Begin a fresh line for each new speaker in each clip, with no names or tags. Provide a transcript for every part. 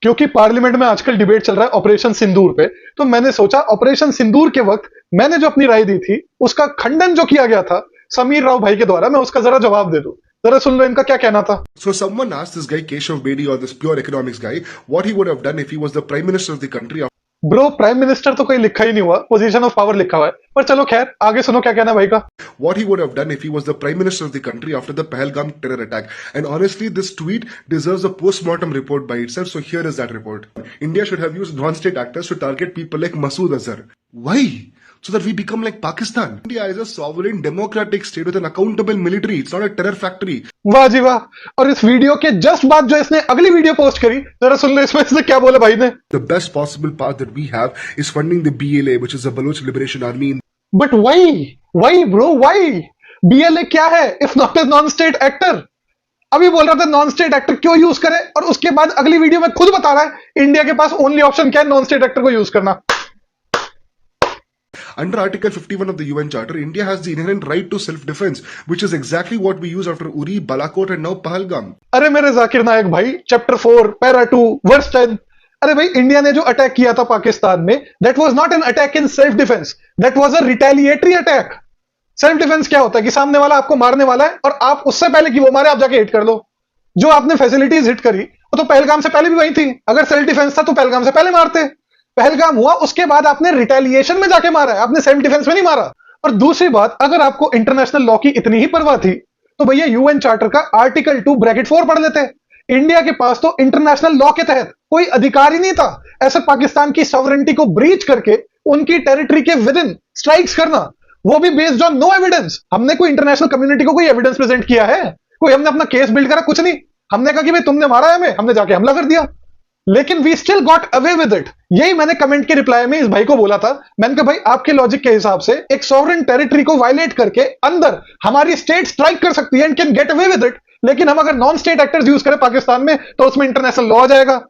क्योंकि पार्लियामेंट में आजकल डिबेट चल रहा है ऑपरेशन सिंदूर पे, तो मैंने सोचा ऑपरेशन सिंदूर के वक्त मैंने जो अपनी राय दी थी उसका खंडन जो किया गया था समीर राव भाई के द्वारा, मैं उसका जरा जवाब दे दूं। जरा सुन लो इनका क्या कहना था।
So someone asked this guy Keshav Bedi or this pure economics guy what he would have done if he was the prime minister of the country.
Bro prime minister तो कोई लिखा ही नहीं हुआ, पोजीशन ऑफ पावर लिखा हुआ है, पर चलो खैर आगे सुनो क्या कहना भाई का।
What he would have done if he was the prime minister of the country after the Pahalgam terror attack. And honestly, this tweet deserves a post-mortem report by itself. So here is that report. India should have used non-state actors to target people like Masood Azhar. Why? So that we become like Pakistan. India is a sovereign democratic state with an accountable military. It's not a terror factory.
वाह जी वाह। और इस video के just बाद जो इसने अगली video post करी, जरा सुन लो इसमें इसने क्या बोला भाई ने।
The best possible path that we have is funding the BLA, which is the Baloch Liberation Army.
But why? Why bro? Why? BLA क्या है? If not a non-state actor. अभी बोल रहा था नॉन स्टेट एक्टर क्यों use करे, और उसके बाद अगली वीडियो में खुद बता रहा है इंडिया के पास ओनली ऑप्शन क्या है, नॉन स्टेट एक्टर को यूज करना।
Under Article 51 of the UN Charter, India has the inherent right to self-defense, which is exactly what we use after Uri, Balakot and now Pahalgam.
अरे मेरे जाकिर नायक भाई, chapter 4 para 2 verse 10। अरे भाई India ने जो attack किया था पाकिस्तान में, that was not an attack in self defence, that was a retaliatory attack. Self defence क्या होता है कि सामने वाला आपको मारने वाला है और आप उससे पहले कि वो मारे आप जाके हिट कर दो। जो आपने फैसिलिटीज हिट करी वो तो पहलगाम से पहले भी वही थी। अगर सेल्फ डिफेंस था तो पहलगाम से पहले मारते। पहलगाम हुआ उसके बाद आपने रिटेलिएशन में जाके मारा है, आपने सेल्फ डिफेंस में नहीं मारा। और दूसरी बात, अगर आपको इंटरनेशनल लॉ की इतनी ही परवाह थी तो भैया यूएन चार्टर का आर्टिकल 2 ब्रैकेट 4 पढ़ लेते। इंडिया के पास तो इंटरनेशनल लॉ के तहत कोई अधिकार ही नहीं था ऐसे पाकिस्तान की सॉवरेनिटी को ब्रीच करके उनकी टेरिटरी के विद इन स्ट्राइक्स करना, वो भी बेस्ड ऑन नो एविडेंस। हमने कोई इंटरनेशनल कम्युनिटी को कोई एविडेंस प्रेजेंट किया है? कोई हमने अपना केस बिल्ड करा? कुछ नहीं। हमने कहा कि भाई तुमने मारा है हमें, हमने जाके हमला कर दिया, लेकिन we still got away with it. यही मैंने कमेंट के रिप्लाई में इस भाई को बोला था। मैंने कहा भाई आपके लॉजिक के हिसाब से एक सॉवरेन टेरिटरी को वायलेट करके अंदर हमारी स्टेट स्ट्राइक कर सकती है and can get away with it, लेकिन हम अगर नॉन स्टेट एक्टर्स यूज करें पाकिस्तान में तो उसमें इंटरनेशनल लॉ आ जाएगा,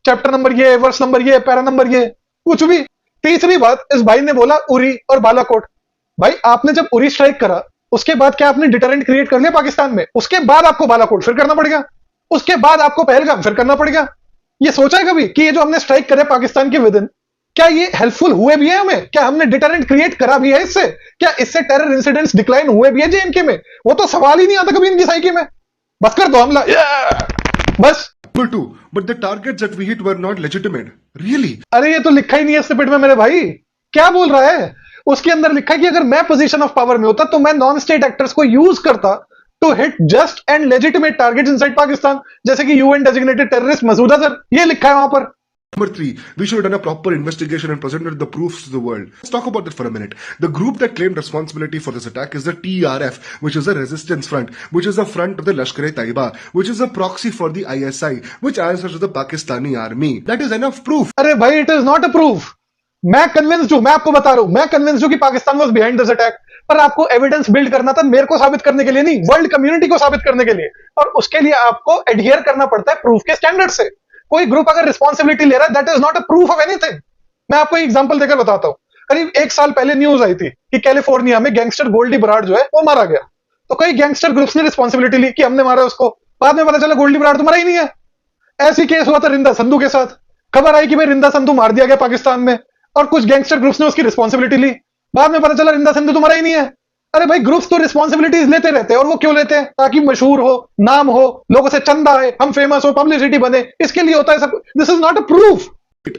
चैप्टर नंबर ये, वर्स नंबर ये, पैरा नंबर ये, कुछ भी। तीसरी बात, इस भाई ने बोला उरी और बालाकोट। भाई आपने जब उरी स्ट्राइक करा उसके बाद क्या आपने डिटरेंट क्रिएट कर लिया पाकिस्तान में? उसके बाद आपको बालाकोट फिर करना पड़ेगा, उसके बाद आपको पहलगाम फिर करना पड़ेगा। ये सोचा है कभी कि ये जो हमने स्ट्राइक करे पाकिस्तान के विद इन, क्या ये हेल्पफुल हुए भी है हमें? क्या हमने डिटरेंट क्रिएट करा भी है इससे? क्या इससे टेरर इंसिडेंट्स डिक्लाइन हुए भी है जेएनके में? वो तो सवाल ही नहीं आता कभी इनकी साइकी में। बस कर दो हमला, बस।
Number 2, but the targets that we hit were not legitimate. Really?
अरे ये तो लिखा ही नहीं है स्निपेट में मेरे भाई, क्या बोल रहा है? उसके अंदर लिखा है कि अगर मैं पोजीशन ऑफ पावर में होता तो मैं नॉन स्टेट एक्टर्स को यूज करता to hit just and legitimate targets inside Pakistan, जैसे कि UN designated terrorist Masood Azhar. ये लिखा है वहां पर।
Number 3, we should have done a proper investigation and presented the proofs to the world. Let's talk about that for a minute. The group that claimed responsibility for this attack is the TRF, which is the Resistance Front, which is the front of the Lashkar-e-Taiba, which is a proxy for the ISI, which answers to the Pakistani army. That is enough proof.
अरे भाई it is not a proof. मैं convinced हूं, मैं आपको बता रहा हूं, मैं कन्विंस्ड हूं कि Pakistan was behind this attack, पर आपको एविडेंस बिल्ड करना था मेरे को साबित करने के लिए नहीं, वर्ल्ड कम्युनिटी को साबित करने के लिए। और उसके लिए आपको एडहियर करना पड़ता है प्रूफ के स्टैंडर्ड से। कोई ग्रुप अगर रिस्पॉन्सिबिलिटी ले रहा है that is not a proof of anything. मैं आपको एग्जांपल देकर बताता हूं। करीब 1 साल पहले न्यूज आई थी कि कैलिफोर्निया में गैंगस्टर गोल्डी बराड जो है वो मारा गया, तो कई गैंगस्टर ग्रुप्स ने रिस्पॉन्सिबिलिटी ली कि हमने मारा उसको। बाद में पता चला गोल्डी बराड तो मरा ही नहीं है। ऐसी केस हुआ था रिंदा संधू के साथ। खबर आई कि भाई रिंदा संधू मार दिया गया पाकिस्तान में, और कुछ गैंगस्टर ग्रुप्स ने उसकी रिस्पॉन्सिबिलिटी ली। बाद में पता चला रिंदा संधू तो मरा ही नहीं है। अरे भाई ग्रुप्स तो रिस्पॉन्सिबिलिटीज लेते रहते हैं, और वो क्यों लेते हैं? ताकि मशहूर हो, नाम हो, लोगों से चंदा आए, हम फेमस हो, पब्लिसिटी बने, इसके लिए होता है सब। This is not a proof.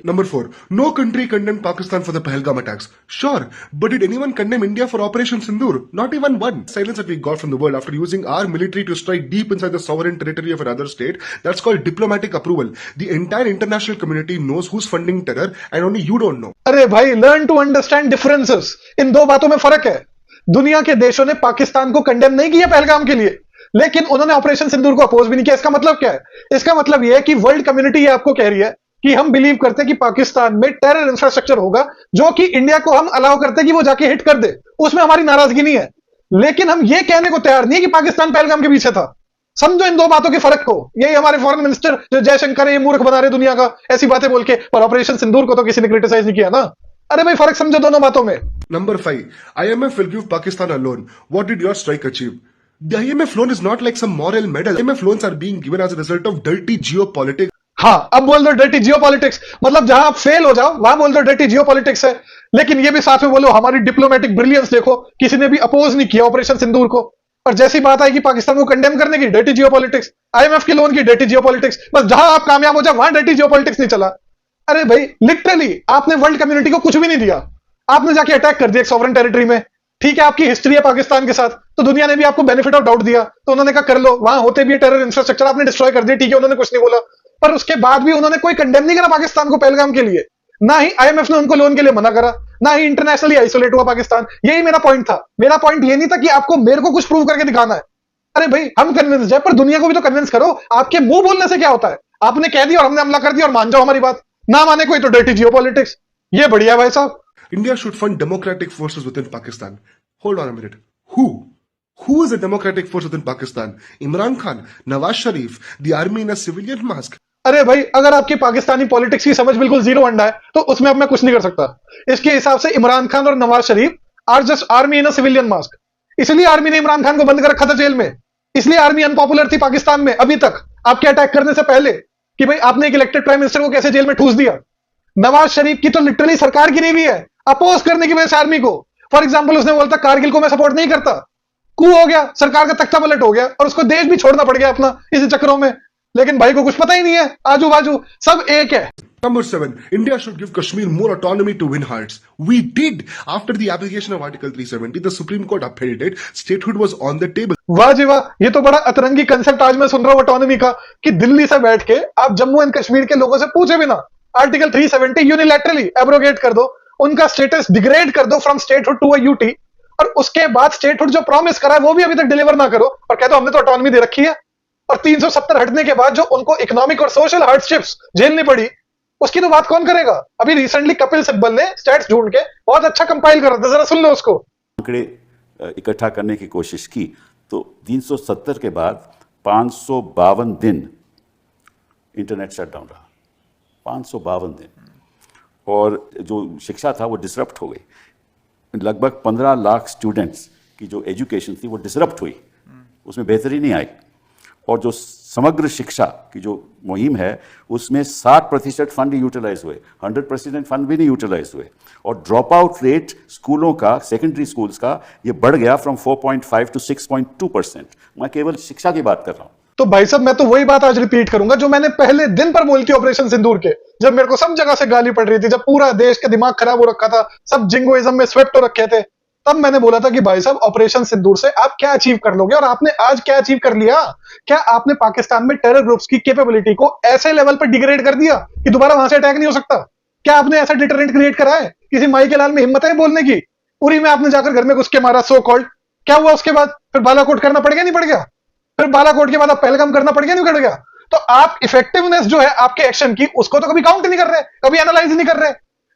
Number 4, no country condemned Pakistan for the Pahalgam attacks. Sure, but did anyone condemn India for Operation Sindoor? Not even one. Silence that we got from the world after using our military to strike deep inside the sovereign territory of another state, that's called diplomatic approval. The entire international community knows who's funding terror and only you don't know.
अरे भाई learn to understand differences. इन दो बातों में फर्क है। दुनिया के देशों ने पाकिस्तान को कंडेम नहीं किया पहलगाम के लिए, लेकिन उन्होंने ऑपरेशन सिंदूर को अपोज भी नहीं किया। इसका मतलब क्या है? इसका मतलब यह है कि वर्ल्ड कम्युनिटी ये आपको कह रही है कि हम बिलीव करते हैं कि पाकिस्तान में टेरर इंफ्रास्ट्रक्चर होगा जो कि इंडिया को हम अलाउ करते हैं कि वो जाके हिट कर दे, उसमें हमारी नाराजगी नहीं है। लेकिन हम ये कहने को तैयार नहीं है कि पाकिस्तान पहलगाम के पीछे था। समझो इन दो बातों के फर्क को। यही हमारे फॉरेन मिनिस्टर जो जयशंकर है ये मूर्ख बना रहे दुनिया का ऐसी बातें बोल के, पर ऑपरेशन सिंदूर को तो किसी ने क्रिटिसाइज नहीं किया ना। अरे भाई फर्क समझो दोनों बातों में।
Number 5, IMF will give Pakistan a loan. What did your strike achieve? The IMF loan is not like some moral medal. IMF loans are being given as a result of dirty geopolitics.
हाँ, अब बोल दो dirty geopolitics, मतलब जहां आप fail हो जाओ वहां बोल दो डर्टी जियोपॉलिटिक्स है। लेकिन ये भी साथ में बोलो हमारी डिप्लोमेटिक ब्रिलियंस देखो, किसी ने भी अपोज नहीं किया ऑपरेशन सिंदूर को। और जैसी बात आएगी पाकिस्तान को कंडेम करने की, डर्टी जियोपॉलिटिक्स, आईएमएफ के लोन की डर्टी जियोपॉलिटिक्स, बस जहां आप कामयाब हो जाओ वहां डर्टी जियोपॉलिटिक्स नहीं चला। अरे भाई लिटरली आपने वर्ल्ड कम्युनिटी को कुछ भी नहीं दिया, आपने जाके अटैक कर दिया एक सॉवरेन टेरिटरी में। ठीक है, आपकी हिस्ट्री है पाकिस्तान के साथ, तो दुनिया ने भी आपको बेनिफिट ऑफ डाउट दिया, तो उन्होंने कहा कर लो, वहां होते भी टेरर इंफ्रास्ट्रक्चर आपने डिस्ट्रॉय कर दिया, ठीक है उन्होंने कुछ नहीं बोला। पर उसके बाद भी उन्होंने कोई कंडेम नहीं करा पाकिस्तान को पहलगाम के लिए, ना ही आईएमएफ ने उनको लोन के लिए मना करा, ना ही इंटरनेशनली आइसोलेट हुआ पाकिस्तान। यही मेरा पॉइंट था। मेरा पॉइंट ये नहीं था कि आपको मेरे को कुछ प्रूव करके दिखाना है। अरे भाई हम कन्विंस है, पर दुनिया को भी तो कन्विंस करो। आपके मुंह बोलने से क्या होता है? आपने कह दिया और हमने हमला कर दिया और मान जाओ हमारी बात, ना माने कोई तो डर्टी जियोपॉलिटिक्स। ये बढ़िया भाई साहब।
India should fund democratic forces within Pakistan. Hold on a minute. Who? Who is a democratic force within Pakistan? Imran Khan, Nawaz Sharif, the army in a civilian mask.
अरे भाई अगर आपकी Pakistani politics की समझ बिल्कुल जीरो अंडा है तो उसमें अब मैं कुछ नहीं कर सकता। इसके हिसाब से इमरान खान और Nawaz Sharif are just army in a civilian mask. इसलिए आर्मी ने इमरान खान को बंद कर रखा था जेल में, इसलिए आर्मी अनपॉपुलर थी पाकिस्तान में अभी तक, आपके अटैक करने से पहले, कि भाई आपने एक इलेक्टेड प्राइम मिनिस्टर को कैसे जेल में ठूस दिया। नवाज शरीफ की तो लिटरली सरकार गिरी हुई है अपोज करने की वजह से आर्मी को। फॉर एग्जाम्पल उसने बोलता कारगिल को मैं सपोर्ट नहीं करता, कू हो गया, सरकार का तख्ता पलट हो गया और उसको देश भी छोड़ना पड़ गया अपना इसी चक्करों में। लेकिन भाई को कुछ पता ही नहीं है, आजू बाजू सब एक है।
Number 7. India should give Kashmir more autonomy to win hearts. We did. After the application of Article 370, the Supreme Court upheld it. Statehood was on the table.
वाह जी वाह, ये तो बड़ा अतरंगी कंसेप्ट आज मैं सुन रहा हूं ऑटोनॉमी का, कि दिल्ली से बैठ के आप जम्मू एंड कश्मीर के लोगों से पूछे बिना आर्टिकल 370 यूनिलैटरली एब्रोगेट कर दो, उनका स्टेटस डिग्रेड कर दो from statehood to a UT, और उसके बाद स्टेटहुड जो प्रॉमिस करा है वो भी अभी तक डिलीवर ना करो और कह दो हमने तो ऑटोनॉमी दे रखी है। और 370 हटने के बाद जो उनको इकोनॉमिक और सोशल हार्डशिप्स झेलनी पड़ी, उसकी तो बात कौन करेगा। अभी रिसेंटली कपिल सिब्बल ने स्टैट्स ढूंढ के बहुत अच्छा कंपाइल कर रहा था, जरा सुन लो उसको।
आंकड़े इकट्ठा करने की कोशिश की तो 370 के बाद 552 दिन इंटरनेट शटडाउन रहा, 552 दिन, और जो शिक्षा था वो डिसरप्ट हो गई। लगभग 15 लाख स्टूडेंट्स की जो एजुकेशन थी वो डिसरप्ट हुई, उसमें बेहतरी नहीं आई। और जो समग्र शिक्षा की जो मुहिम है उसमें 60% फंड यूटिलाइज हुए, 100% फंड भी नहीं यूटिलाइज हुए। और ड्रॉप आउट रेट स्कूलों का, सेकेंडरी स्कूल्स का, ये बढ़ गया फ्रॉम 4.5 to 6.2%। मैं केवल शिक्षा की बात कर रहा हूँ।
तो भाई साहब मैं तो वही बात आज रिपीट करूंगा जो मैंने पहले दिन पर बोली थी ऑपरेशन सिंदूर के, जब मेरे को सब जगह से गाली पड़ रही थी, जब पूरा देश का दिमाग खराब हो रखा था, सब जिंगोइज्म में स्वेप्ट हो रखे थे, तब मैंने बोला था कि भाई साहब ऑपरेशन सिंदूर से आप क्या अचीव कर लोगे, और आपने आज क्या अचीव कर लिया। क्या आपने पाकिस्तान में टेरर ग्रुप्स की कैपेबिलिटी को ऐसे लेवल पर डिग्रेड कर दिया कि दोबारा वहां से अटैक नहीं हो सकता। क्या आपने ऐसा डिटरेंट क्रिएट करा है? किसी माई के लाल में हिम्मत है बोलने की? उरी में आपने जाकर घर में घुस के मारा सो कॉल्ड, क्या हुआ उसके बाद? फिर बालाकोट करना पड़ गया नहीं पड़ गया? फिर बालाकोट के बाद आप पहलगाम करना पड़ गया नहीं पड़ गया? तो आप इफेक्टिवनेस जो है आपके एक्शन की उसको तो कभी काउंट नहीं कर रहे, कभी एनालाइज नहीं कर रहे।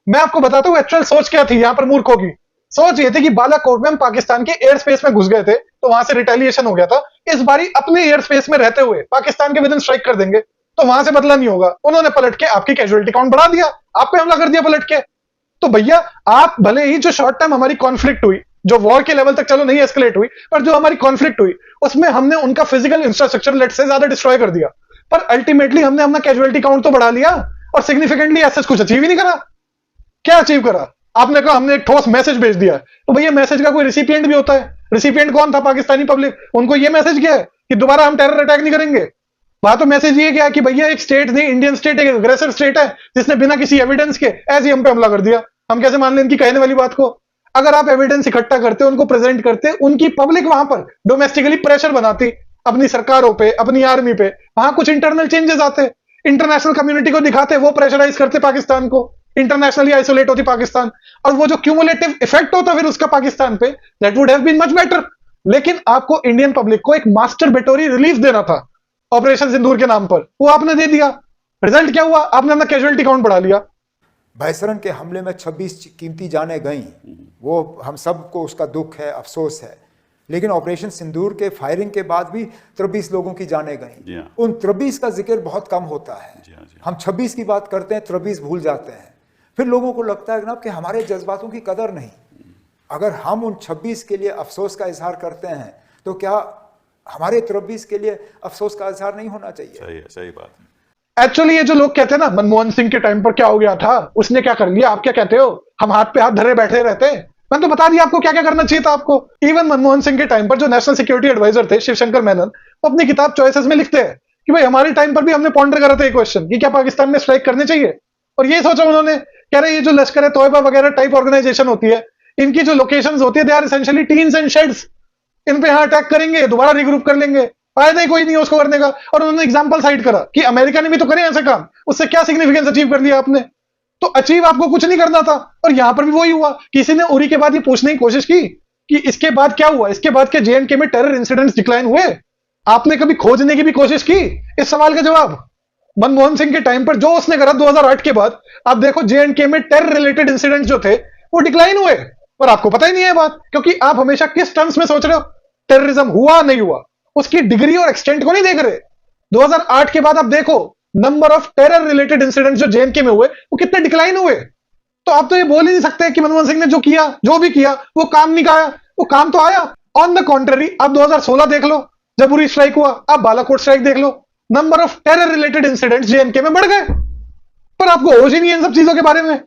मैं आपको बताता हूं एक्चुअल सोच क्या थी यहां पर मूर्खों की। सोच ये थी कि बालाकोट में हम पाकिस्तान के एयर स्पेस में घुस गए थे तो वहां से रिटेलिएशन हो गया था, इस बारी अपने एयर स्पेस में रहते हुए पाकिस्तान के विद इन स्ट्राइक कर देंगे तो वहां से बदला नहीं होगा। उन्होंने पलट के आपकी कैजुअलिटी काउंट बढ़ा दिया, आप पे हमला कर दिया पलट के। तो भैया आप भले ही जो शॉर्ट टर्म हमारी कॉन्फ्लिक्ट हुई, जो वॉर के लेवल तक चलो नहीं एस्केलेट हुई, पर जो हमारी कॉन्फ्लिक्ट हुई उसमें हमने उनका फिजिकल इंफ्रास्ट्रक्चर लेट से ज्यादा डिस्ट्रॉय कर दिया, पर अल्टीमेटली हमने अपना कैजुअलिटी काउंट तो बढ़ा लिया और सिग्निफिकेंटली ऐसा कुछ अचीव ही नहीं करा। क्या अचीव करा? आपने कहा हमने एक ठोस मैसेज भेज दिया, तो भैया मैसेज का कोई रिसिपिएंट भी होता है। रिसिपिएंट कौन था? पाकिस्तानी पब्लिक। उनको ये मैसेज किया है कि दोबारा हम टेरर अटैक नहीं करेंगे। वहां तो मैसेज ये क्या है कि भैया एक स्टेट नहीं, इंडियन स्टेट एक अग्रेसर स्टेट है जिसने बिना किसी एविडेंस के ऐसे हम पे हमला कर दिया। हम कैसे मान लें इनकी कहने वाली बात को? अगर आप एविडेंस इकट्ठा करते, उनको प्रेजेंट करते, उनकी पब्लिक वहां पर डोमेस्टिकली प्रेशर बनाती अपनी सरकारों पे, अपनी आर्मी पे, वहां कुछ इंटरनल चेंजेस आते, इंटरनेशनल कम्युनिटी को दिखाते, वो प्रेशराइज करते पाकिस्तान को, इंटरनेशनली आइसोलेट होती पाकिस्तान, और वो जो क्यूमुलेटिव इफेक्ट होता फिर उसका पाकिस्तान पे, that would have been much better. लेकिन आपको इंडियन पब्लिक को एक मास्टरबेटोरी रिलीफ देना था ऑपरेशन सिंदूर के नाम पर, वो आपने दे दिया। रिजल्ट क्या हुआ? आपने अपना कैजुअलिटी काउंट बढ़ा लिया।
भाईसरन के हमले में 26 कीमती जानें गईं, वो हम सबको उसका दुख है, अफसोस है। लेकिन ऑपरेशन सिंदूर के फायरिंग के बाद भी 23 लोगों की जानें गईं। उन 23 का जिक्र बहुत कम होता है। हम 26 की बात करते हैं, 23 भूल जाते हैं। फिर लोगों को लगता है जनाब कि हमारे जज्बातों की कदर नहीं। अगर हम उन 26 के लिए अफसोस का इजहार करते हैं तो क्या हमारे 23 के लिए अफसोस का इजहार नहीं होना चाहिए?
सही बात है।
एक्चुअली ये जो लोग कहते हैं ना मनमोहन सिंह के टाइम पर क्या हो गया था, उसने क्या कर लिया, आप क्या कहते हो, हम हाथ पे हाथ धरे बैठे रहते। मैंने तो बता दिया आपको क्या क्या करना चाहिए था आपको। इवन मनमोहन सिंह के टाइम पर जो नेशनल सिक्योरिटी एडवाइजर थे शिवशंकर मेनन, वो अपनी किताब चॉइसेस में लिखते हैं कि भाई हमारे टाइम पर भी हमने पॉन्डर करा था ये क्वेश्चन कि क्या पाकिस्तान में स्ट्राइक करने चाहिए, और ये सोचा उन्होंने, कह रहे ये जो लश्कर तोयबा वगैरह टाइप ऑर्गेनाइजेशन होती है, इनकी जो लोकेशंस होती है they are essentially tins and sheds, इन पे यहाँ अटैक करेंगे, दोबारा रिग्रुप कर लेंगे, फायदा ही कोई नहीं है उसको करने का। और उन्होंने एग्जांपल साइड करा कि अमेरिका ने भी तो करे ऐसे काम, उससे क्या सिग्निफिकेंस अचीव कर लिया आपने, तो अचीव आपको कुछ नहीं करना था। और यहां पर भी वही हुआ। किसी ने उरी के बाद ये पूछने की कोशिश की कि इसके बाद क्या हुआ, इसके बाद के जेएंडके में टेरर इंसिडेंट्स डिक्लाइन हुए, आपने कभी खोजने की भी कोशिश की इस सवाल का जवाब? मनमोहन सिंह के टाइम पर जो उसने करा 2008 के बाद, आप देखो जेएंडके में टेरर रिलेटेड इंसिडेंट्स जो थे वो डिक्लाइन हुए, और आपको पता ही नहीं है बात, क्योंकि आप हमेशा किस टर्म्स में सोच रहे हो, टेररिज्म हुआ नहीं हुआ, उसकी डिग्री और एक्सटेंट को नहीं देख रहे। 2008 के बाद आप देखो number of terror related incidents जो जेएनके में हुए वो कितने डिक्लाइन हुए। तो आप तो ये बोल ही नहीं सकते कि मनमोहन सिंह ने जो किया, जो भी किया, वो काम नहीं आया, वो काम तो आया। ऑन द कॉन्ट्ररी आप 2016 देख लो जब उरी स्ट्राइक हुआ, आप बालाकोट स्ट्राइक देख लो, number of terror related incidents J and K में बढ़ गए, पर आपको होश ही नहीं है इन सब चीजों के बारे में।